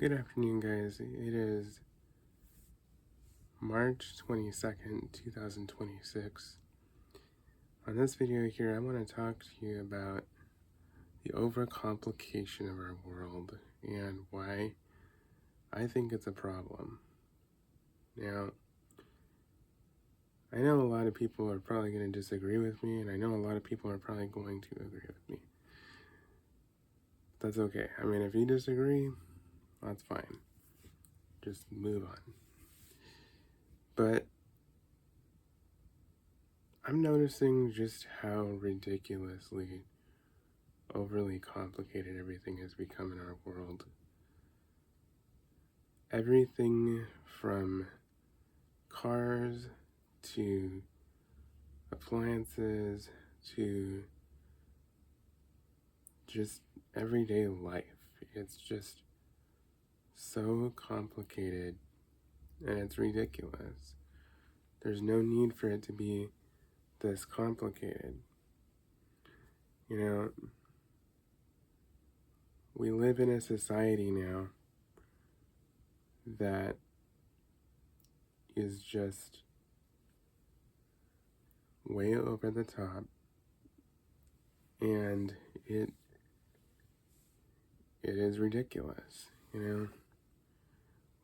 Good afternoon, guys. It is March 22nd, 2026. On this video here, I want to talk to you about the overcomplication of our world and why I think it's a problem. Now, I know a lot of people are probably going to disagree with me, and I know a lot of people are probably going to agree with me. That's okay. I mean, if you disagree, that's fine. Just move on. But I'm noticing just how ridiculously overly complicated everything has become in our world. Everything from cars to appliances to just everyday life. It's just so complicated and it's ridiculous. There's no need for it to be this complicated. You know, we live in a society now that is just way over the top, and it is ridiculous.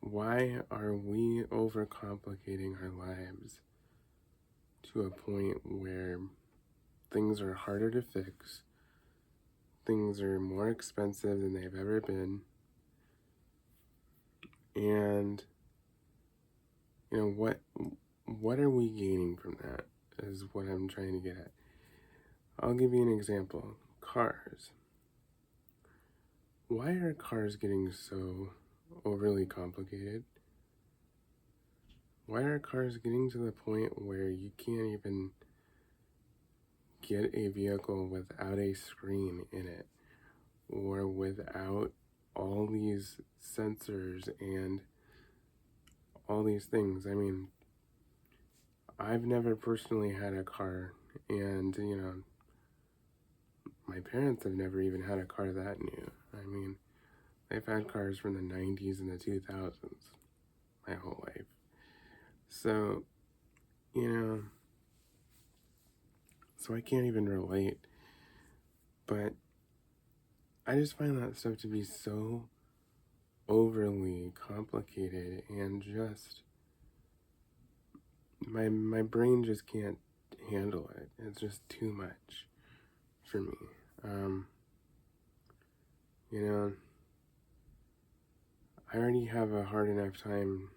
Why are we overcomplicating our lives to a point where things are harder to fix, things are more expensive than they've ever been, and what are we gaining from that is what I'm trying to get at. I'll give you an example. Cars. Why are cars getting so overly complicated? Why are cars getting to the point where you can't even get a vehicle without a screen in it, or without all these sensors and all these things? I mean, I've never personally had a car, and my parents have never even had a car that new. I mean, they've had cars from the 90s and the 2000s my whole life. So, so I can't even relate. But I just find that stuff to be so overly complicated, and just my brain just can't handle it. It's just too much for me. I already have a hard enough time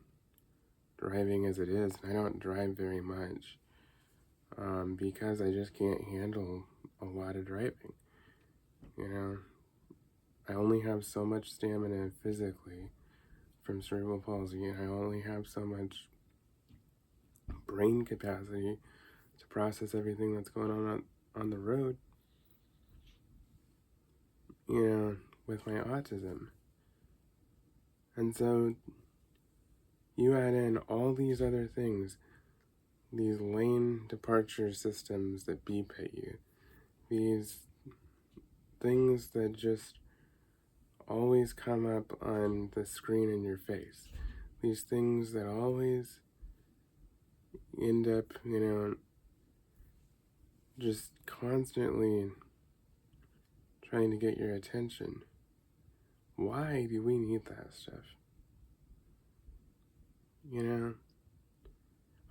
driving as it is, and I don't drive very much because I just can't handle a lot of driving. I only have so much stamina physically from cerebral palsy, and I only have so much brain capacity to process everything that's going on the road, with my autism. And so you add in all these other things, these lane departure systems that beep at you, these things that just always come up on the screen in your face, these things that always end up, just constantly trying to get your attention. Why do we need that stuff?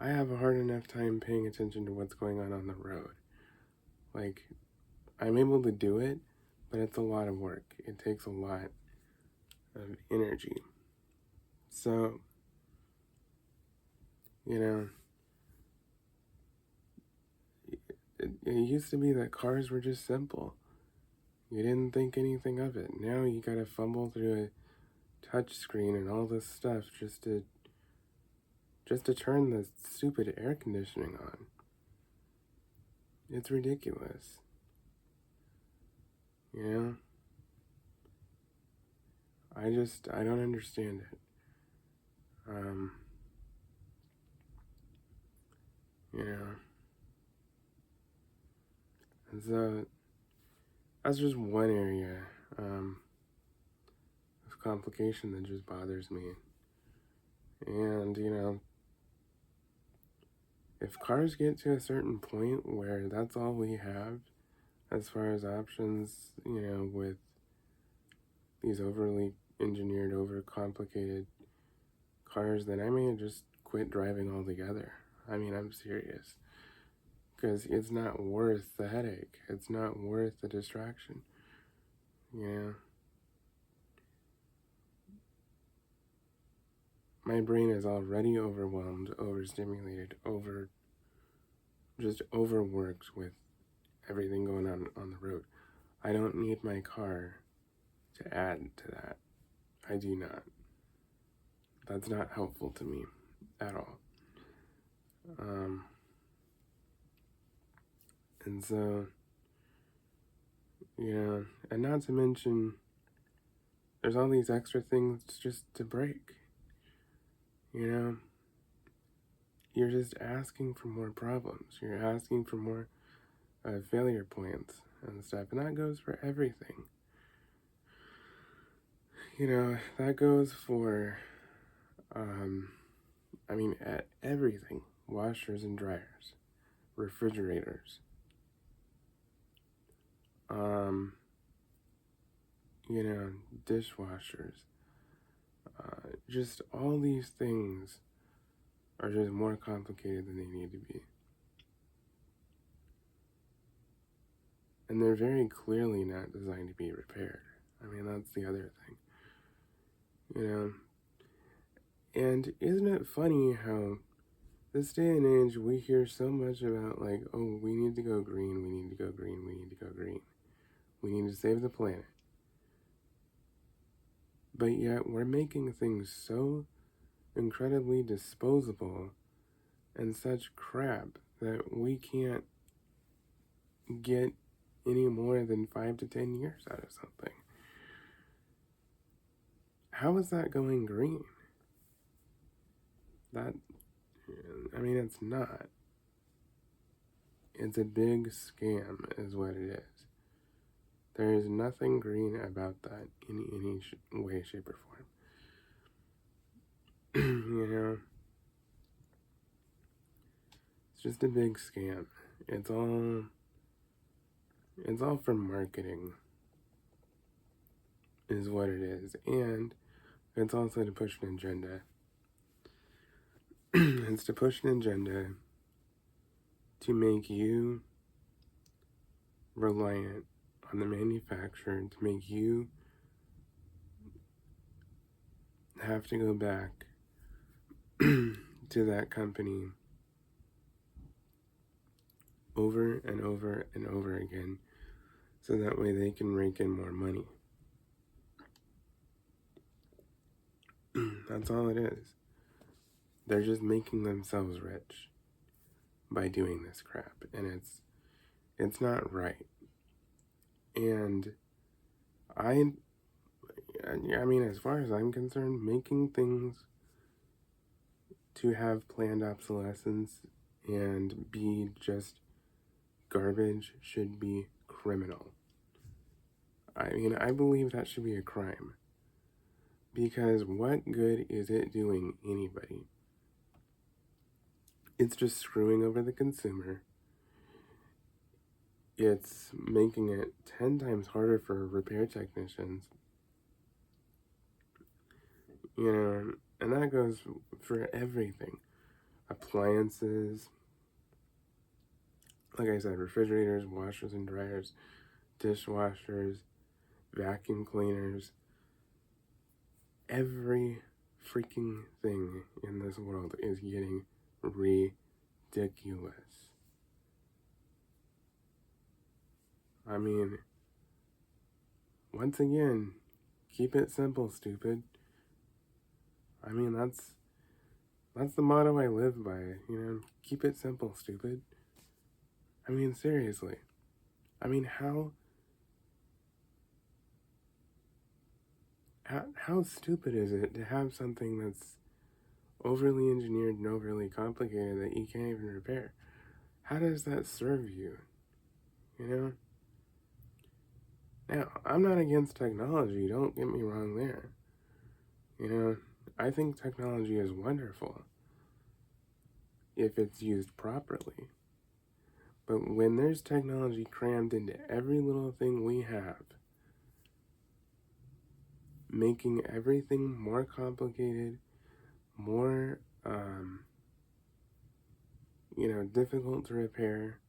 I have a hard enough time paying attention to what's going on the road. Like, I'm able to do it, but it's a lot of work. It takes a lot of energy. So, it used to be that cars were just simple. You didn't think anything of it. Now you gotta fumble through a touch screen and all this stuff just to turn the stupid air conditioning on. It's ridiculous. I don't understand it. And so that's just one area of complication that just bothers me. And, if cars get to a certain point where that's all we have as far as options, with these overly engineered, overcomplicated cars, then I may just quit driving altogether. I mean, I'm serious. Because it's not worth the headache. It's not worth the distraction. My brain is already overwhelmed, overstimulated, just overworked with everything going on the road. I don't need my car to add to that. I do not. That's not helpful to me at all. And so, and not to mention, there's all these extra things just to break. You're just asking for more problems. You're asking for more failure points and stuff. And that goes for everything. That goes for, at everything. Washers and dryers, refrigerators, dishwashers. Just all these things are just more complicated than they need to be. And they're very clearly not designed to be repaired. That's the other thing. And isn't it funny how this day and age we hear so much about oh, we need to go green, we need to go green, we need to go green. We need to save the planet. But yet we're making things so incredibly disposable and such crap that we can't get any more than 5 to 10 years out of something. How is that going green? It's not. It's a big scam is what it is. There is nothing green about that in any way, shape, or form. It's just a big scam. It's all for marketing is what it is. And it's also to push an agenda. It's to push an agenda to make you reliant on the manufacturer, to make you have to go back to that company over and over and over again so that way they can rake in more money. That's all it is. They're just making themselves rich by doing this crap, and it's not right. And as far as I'm concerned, making things to have planned obsolescence and be just garbage should be criminal. I believe that should be a crime. Because what good is it doing anybody? It's just screwing over the consumer. It's making it 10 times harder for repair technicians. And that goes for everything. Appliances, like I said, refrigerators, washers and dryers, dishwashers, vacuum cleaners. Every freaking thing in this world is getting ridiculous. Once again, keep it simple, stupid. That's the motto I live by, keep it simple, stupid. Seriously. How stupid is it to have something that's overly engineered and overly complicated that you can't even repair? How does that serve you? Now, I'm not against technology, don't get me wrong there. You know, I think technology is wonderful if it's used properly. But when there's technology crammed into every little thing we have, making everything more complicated, more, difficult to repair,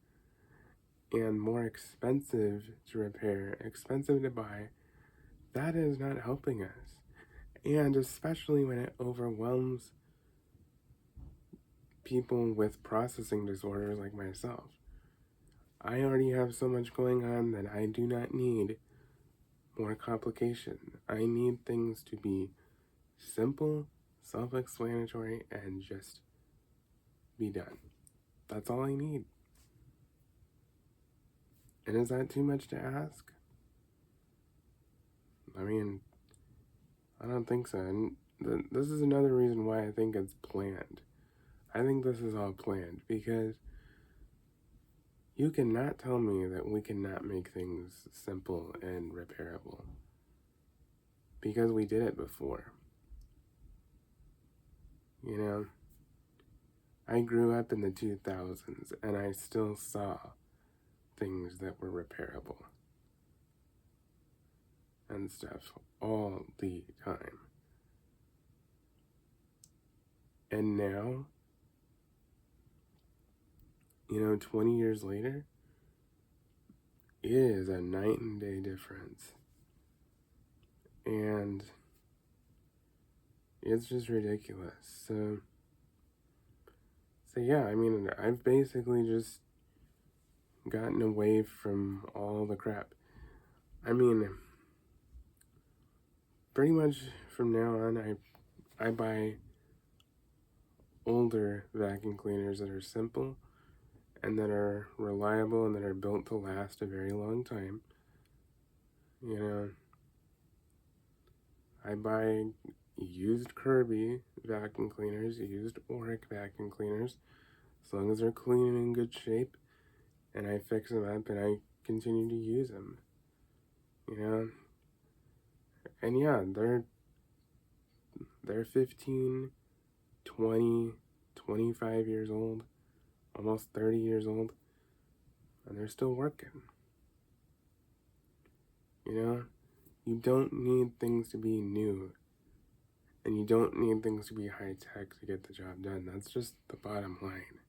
and more expensive to repair, expensive to buy, that is not helping us. And especially when it overwhelms people with processing disorders like myself. I already have so much going on that I do not need more complication. I need things to be simple, self-explanatory, and just be done. That's all I need. And is that too much to ask? I mean, I don't think so. And this is another reason why I think it's planned. I think this is all planned because you cannot tell me that we cannot make things simple and repairable because we did it before. You know, I grew up in the 2000s and I still saw things that were repairable and stuff all the time. And now, 20 years later, it is a night and day difference. And it's just ridiculous. So yeah, I mean, I've basically just gotten away from all the crap. I mean, pretty much from now on, I buy older vacuum cleaners that are simple and that are reliable and that are built to last a very long time. I buy used Kirby vacuum cleaners, used Oric vacuum cleaners, as long as they're clean and in good shape, and I fix them up and I continue to use them. And yeah, they're 15, 20, 25 years old, almost 30 years old, and they're still working. You don't need things to be new, and you don't need things to be high tech to get the job done. That's just the bottom line.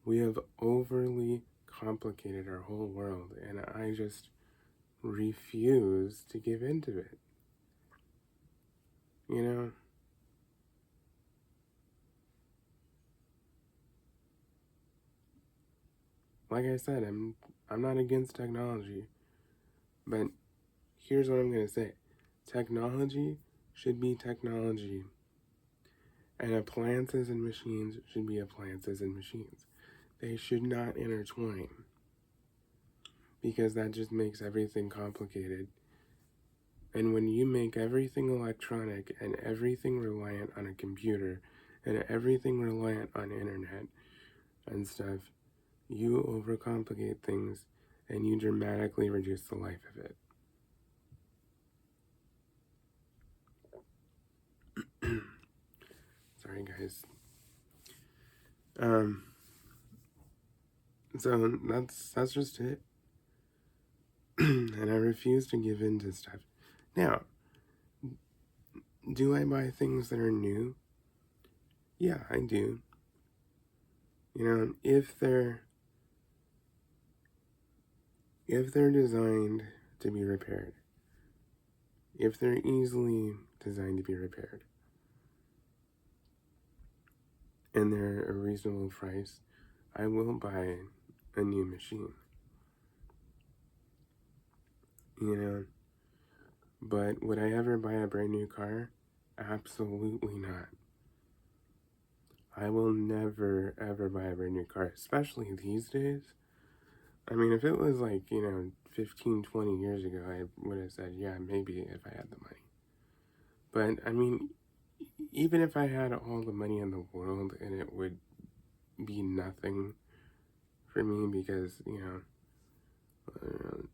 We have overly complicated our whole world, and I just refuse to give into it. Like I said, I'm not against technology, but here's what I'm going to say. Technology should be technology, and appliances and machines should be appliances and machines. They should not intertwine, because that just makes everything complicated. And when you make everything electronic and everything reliant on a computer and everything reliant on internet and stuff, you overcomplicate things and you dramatically reduce the life of it. Sorry, guys. So that's just it. And I refuse to give in to stuff. Now, do I buy things that are new? Yeah, I do. If they're designed to be repaired, if they're easily designed to be repaired, and they're a reasonable price, I will buy a new machine. But would I ever buy a brand new car? Absolutely not. I will never, ever buy a brand new car, especially these days. I mean, if it was 15, 20 years ago, I would have said, yeah, maybe if I had the money. But, I mean, even if I had all the money in the world and it would be nothing for me because,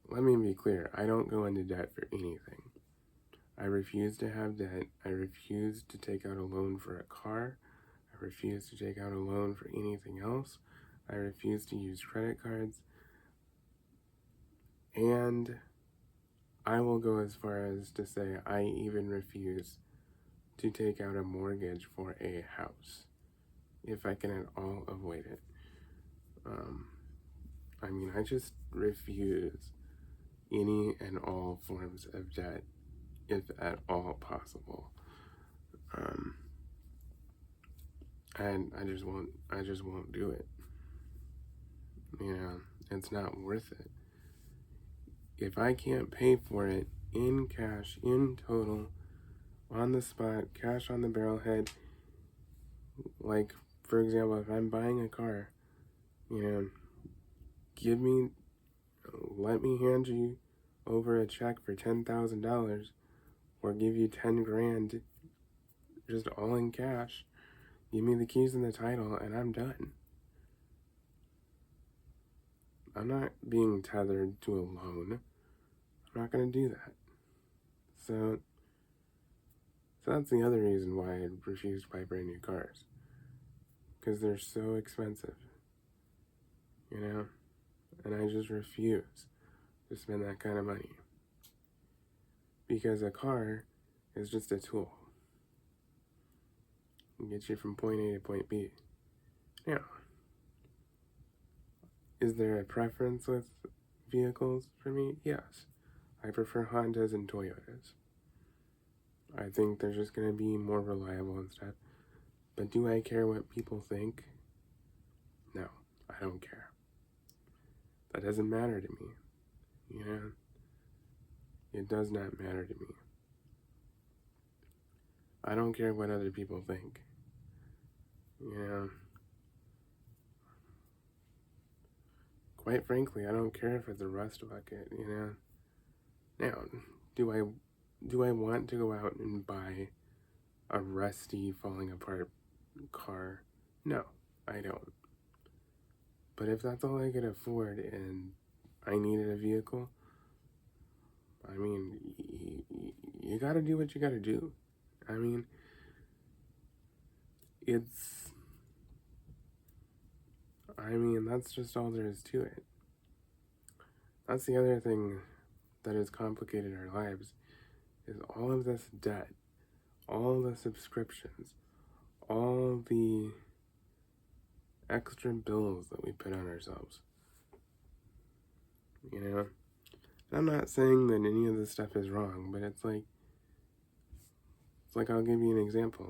let me be clear, I don't go into debt for anything. I refuse to have debt. I refuse to take out a loan for a car. I refuse to take out a loan for anything else. I refuse to use credit cards. And I will go as far as to say I even refuse to take out a mortgage for a house if I can at all avoid it. I just refuse any and all forms of debt if at all possible. And I just won't do it. It's not worth it. If I can't pay for it in cash, in total, on the spot, cash on the barrelhead, like, for example, if I'm buying a car, let me hand you over a check for $10,000 or give you 10 grand just all in cash. Give me the keys and the title and I'm done. I'm not being tethered to a loan. I'm not going to do that. So that's the other reason why I refuse to buy brand new cars. Because they're so expensive. And I just refuse to spend that kind of money. Because a car is just a tool. It gets you from point A to point B. Now, is there a preference with vehicles for me? Yes. I prefer Hondas and Toyotas. I think they're just going to be more reliable and stuff. But do I care what people think? No, I don't care. That doesn't matter to me. It does not matter to me. I don't care what other people think. Quite frankly, I don't care if it's a rust bucket, Now, do I want to go out and buy a rusty, falling apart car? No, I don't. But if that's all I could afford and I needed a vehicle, you gotta do what you gotta do. That's just all there is to it. That's the other thing that has complicated our lives, is all of this debt, all the subscriptions, all the extra bills that we put on ourselves. I'm not saying that any of this stuff is wrong, but it's like I'll give you an example.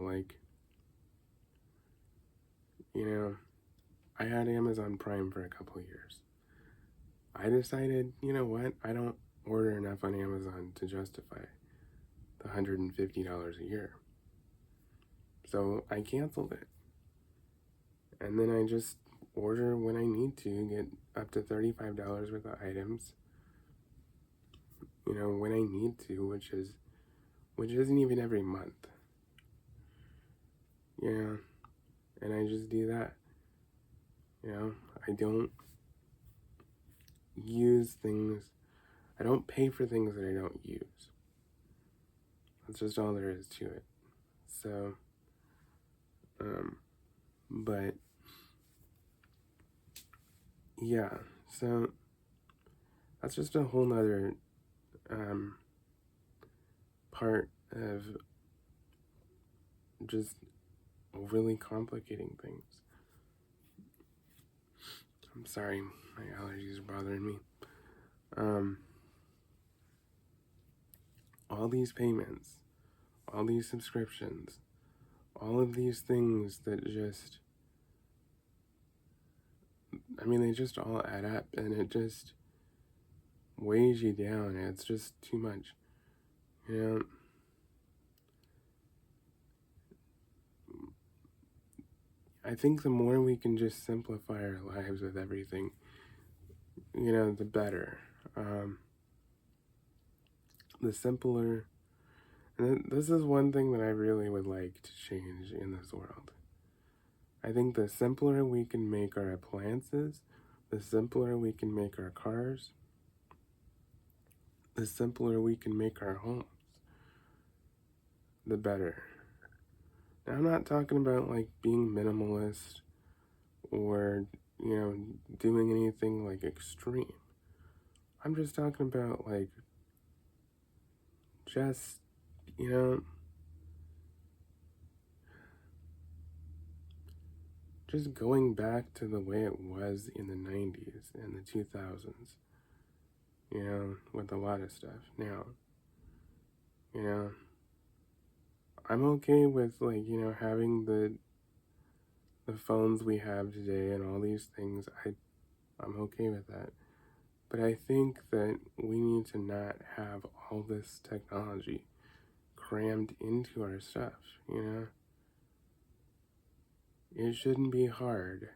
I had Amazon Prime for a couple of years. I decided, what? I don't order enough on Amazon to justify the $150 a year. So I canceled it. And then I just order when I need to, get up to $35 worth of items, when I need to, which isn't even every month. And I just do that. I don't use things, I don't pay for things that I don't use. That's just all there is to it. So, but, yeah, so that's just a whole nother, part of just overly complicating things. I'm sorry, my allergies are bothering me. All these payments, all these subscriptions, all of these things that just, they just all add up, and it just weighs you down. It's just too much. I think the more we can just simplify our lives with everything, the better. The simpler, and this is one thing that I really would like to change in this world. I think the simpler we can make our appliances, the simpler we can make our cars, the simpler we can make our homes. the better. Now, I'm not talking about like being minimalist or, doing anything like extreme. I'm just talking about like just, you know, just going back to the way it was in the 90s and the 2000s, with a lot of stuff. Now, you know, I'm okay with like, having the phones we have today and all these things. I'm okay with that. But I think that we need to not have all this technology crammed into our stuff. It shouldn't be hard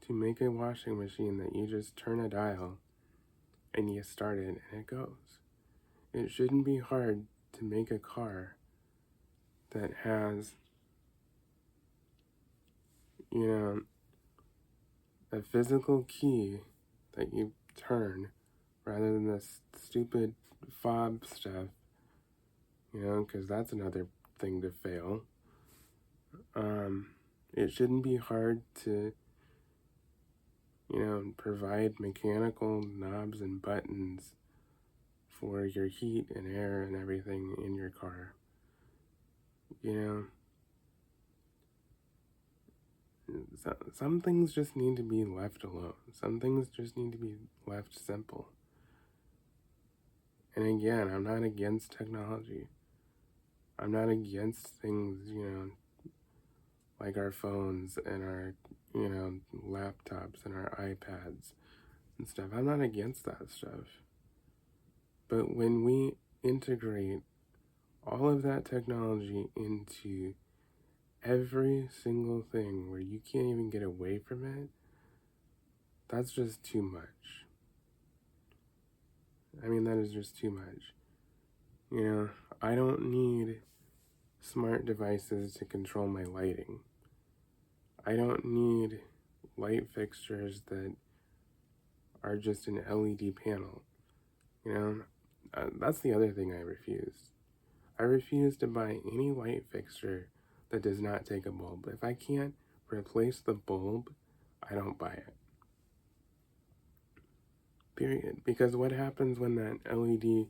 to make a washing machine that you just turn a dial and you start it and it goes. It shouldn't be hard to make a car that has, a physical key that you turn rather than this stupid fob stuff, because that's another thing to fail. It shouldn't be hard to, provide mechanical knobs and buttons for your heat and air and everything in your car. Some things just need to be left alone. Some things just need to be left simple. And again, I'm not against technology. I'm not against things, like our phones and our, laptops and our iPads and stuff. I'm not against that stuff. But when we integrate all of that technology into every single thing where you can't even get away from it, that's just too much. That is just too much. I don't need smart devices to control my lighting. I don't need light fixtures that are just an LED panel. That's the other thing I refuse. I refuse to buy any light fixture that does not take a bulb. If I can't replace the bulb, I don't buy it. Period. Because what happens when that LED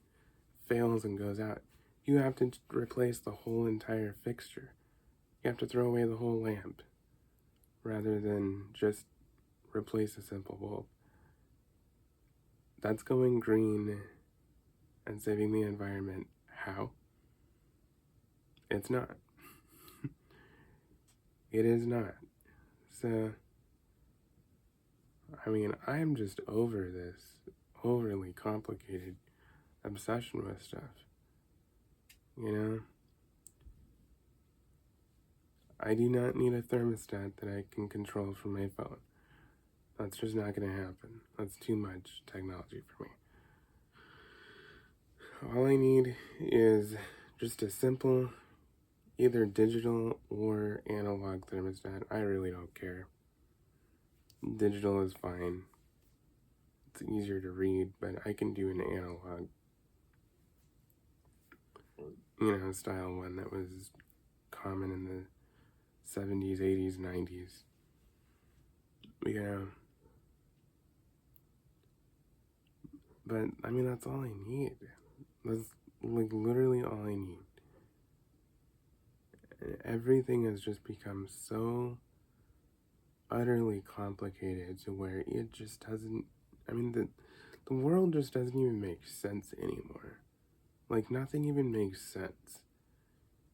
fails and goes out? You have to replace the whole entire fixture. You have to throw away the whole lamp rather than just replace a simple bulb. That's going green and saving the environment. How? It's not. It is not. So, I'm just over this overly complicated obsession with stuff. I do not need a thermostat that I can control from my phone. That's just not going to happen. That's too much technology for me. All I need is just a simple, either digital or analog thermostat. I really don't care. Digital is fine. It's easier to read, but I can do an analog, style one that was common in the 70s, 80s, 90s. But, that's all I need. That's, like, literally all I need. Everything has just become so utterly complicated to where it just doesn't, the world just doesn't even make sense anymore. Like, nothing even makes sense.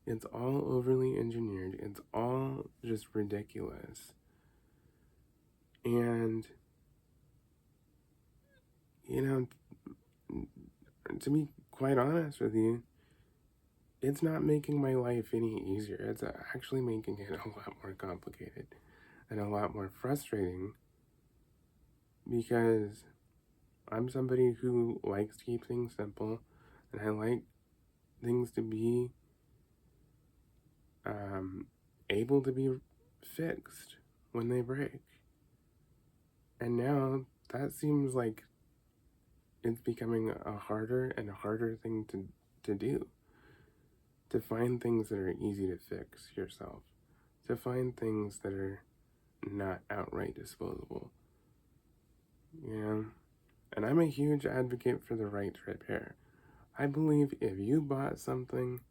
It's all overly engineered. It's all just ridiculous. And, to be quite honest with you, it's not making my life any easier. It's actually making it a lot more complicated and a lot more frustrating because I'm somebody who likes to keep things simple and I like things to be able to be fixed when they break. And now that seems like it's becoming a harder and harder thing to do. to find things that are easy to fix yourself, to find things that are not outright disposable, you know? And I'm a huge advocate for the right to repair. I believe if you bought something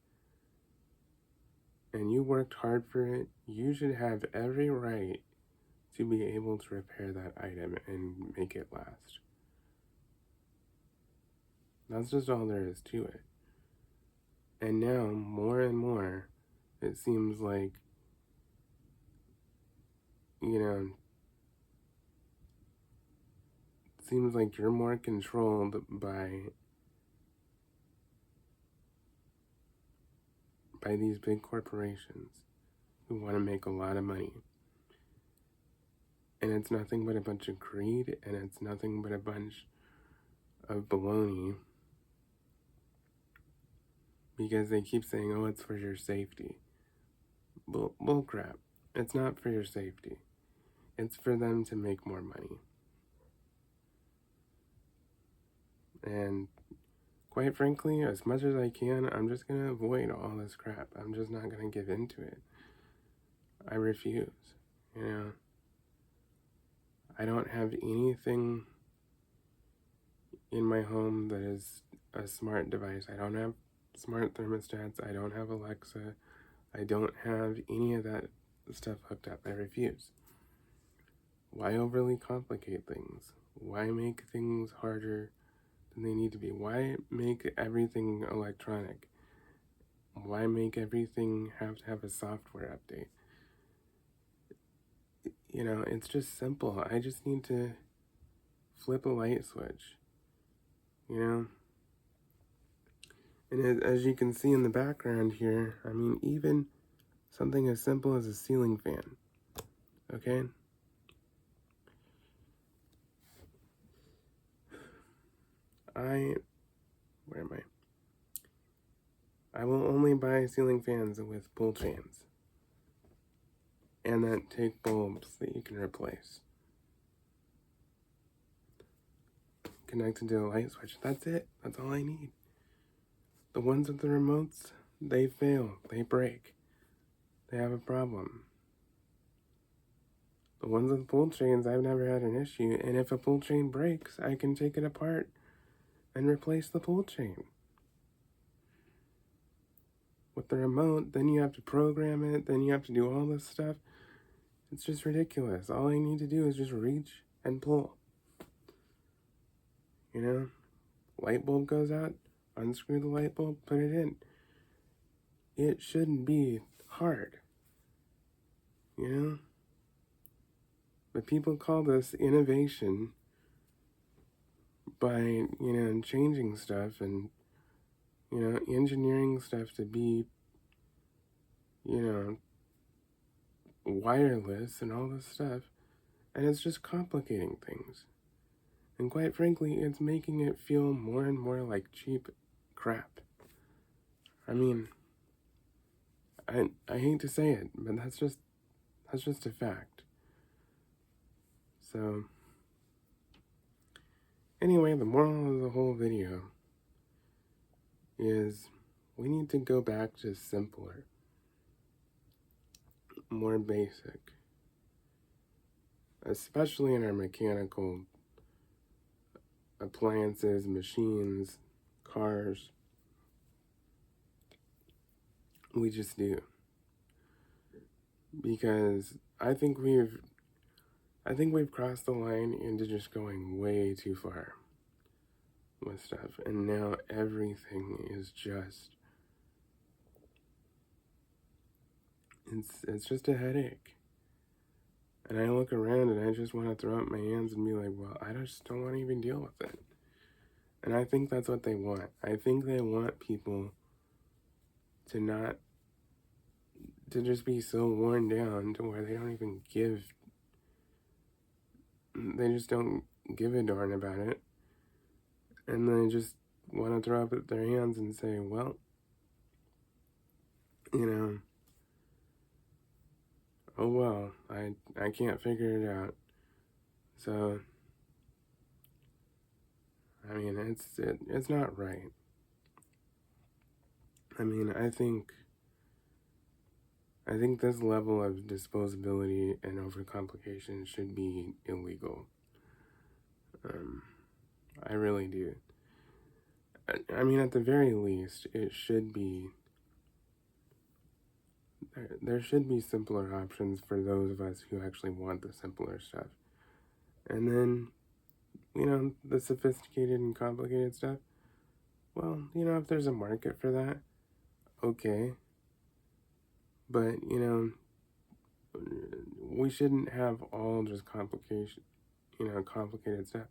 and you worked hard for it, you should have every right to be able to repair that item and make it last. That's just all there is to it. And now, more and more, it seems like, you're more controlled by these big corporations who want to make a lot of money. And it's nothing but a bunch of greed, and it's nothing but a bunch of baloney, because they keep saying, oh, it's for your safety. Bull crap. It's not for your safety. It's for them to make more money. And quite frankly, as much as I can, I'm just going to avoid all this crap. I'm just not going to give into it. I refuse, I don't have anything in my home that is a smart device. I don't have smart thermostats. I don't have Alexa. I don't have any of that stuff hooked up. I refuse. Why overly complicate things? Why make things harder than they need to be? Why make everything electronic? Why make everything have to have a software update? It's just simple. I just need to flip a light switch, And as you can see in the background here, even something as simple as a ceiling fan, okay? Where am I will only buy ceiling fans with pull chains, and that take bulbs that you can replace. Connected to a light switch. That's it. That's all I need. The ones with the remotes, they fail. They break. They have a problem. The ones with pull chains, I've never had an issue. And if a pull chain breaks, I can take it apart and replace the pull chain. With the remote, then you have to program it. Then you have to do all this stuff. It's just ridiculous. All I need to do is just reach and pull. Light bulb goes out, unscrew the light bulb, put it in. It shouldn't be hard, But people call this innovation by, changing stuff and, engineering stuff to be, wireless and all this stuff. And it's just complicating things. And quite frankly, it's making it feel more and more like cheap crap. I hate to say it, but that's just a fact. So, anyway, the moral of the whole video is we need to go back to simpler, more basic, especially in our mechanical appliances, machines, cars. We just do. Because I think we've crossed the line into just going way too far with stuff. And now everything is just, it's just a headache. And I look around and I just want to throw up my hands and be like, well, I just don't want to even deal with it. And I think that's what they want. I think they want people to just be so worn down to where they just don't give a darn about it. And they just want to throw up their hands and say, well, oh well, I can't figure it out. So, it's not right. I mean, I think this level of disposability and overcomplication should be illegal. I really do. I mean, at the very least, it should be. There should be simpler options for those of us who actually want the simpler stuff. And then, the sophisticated and complicated stuff, well, if there's a market for that, okay. But, we shouldn't have all just complicated stuff.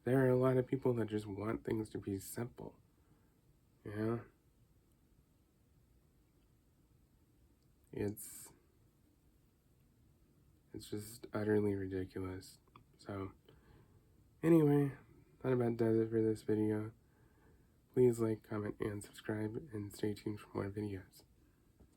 There are a lot of people that just want things to be simple, It's just utterly ridiculous. So, anyway, that about does it for this video. Please like, comment, and subscribe, and stay tuned for more videos.